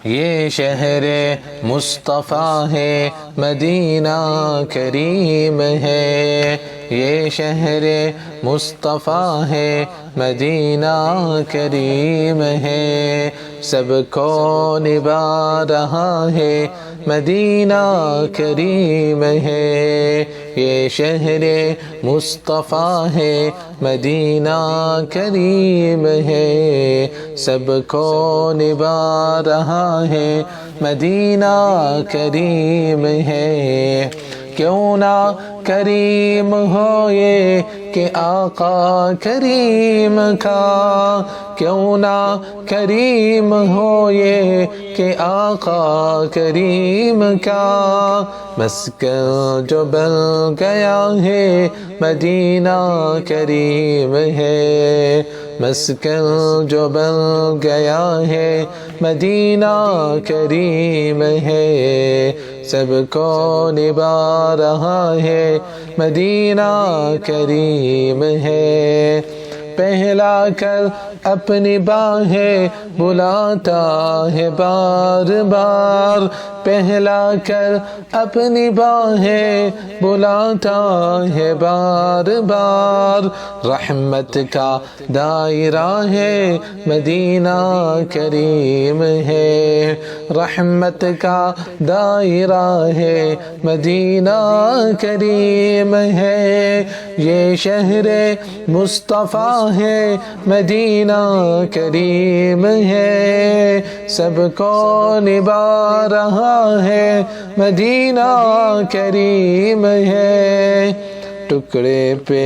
یہ شہر مصطفیٰ ہے، مدینہ کریم ہے، یہ شہر مصطفیٰ ہے، مدینہ کریم ہے، سب کو نبھا رہا ہے، مدینہ کریم ہے، یہ شہر مصطفیٰ ہے، مدینہ کریم ہے، سب کو نبھا رہا ہے، مدینہ کریم ہے۔ کیوں نہ کریم ہو یہ کہ آقا کریم کا، کیوں نہ کریم ہو یہ کہ آقا کریم کا، مسکن جو بن گیا ہے مدینہ کریم ہے، مسکن جو بن گیا ہے مدینہ کریم ہے، سب کو نبھا رہا ہے، مدینہ کریم ہے، پہلا کر اپنی باہیں بلاتا ہے بار بار، پہلا کر اپنی باہیں بلاتا ہے بار بار، رحمت کا دائرہ ہے مدینہ کریم ہے، رحمت کا دائرہ ہے مدینہ کریم ہے، یہ شہر مصطفیٰ ہے، مدینہ کریم ہے، سب کو نبھا رہا ہے، مدینہ کریم ہے، ٹکڑے پہ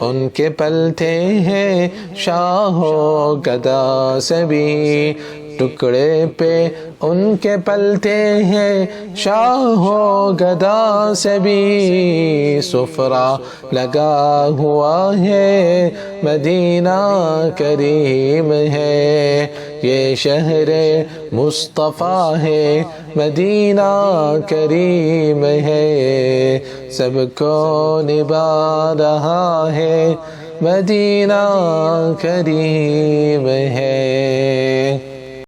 ان کے پلتے ہیں شاہ و گدا سے بھی، ٹکڑے پہ ان کے پلتے ہیں شاہ و گدا سے بھی، سفرہ لگا ہوا ہے مدینہ کریم ہے، یہ شہر مصطفیٰ ہے، مدینہ کریم ہے، سب کو نبھا رہا ہے، مدینہ کریم ہے۔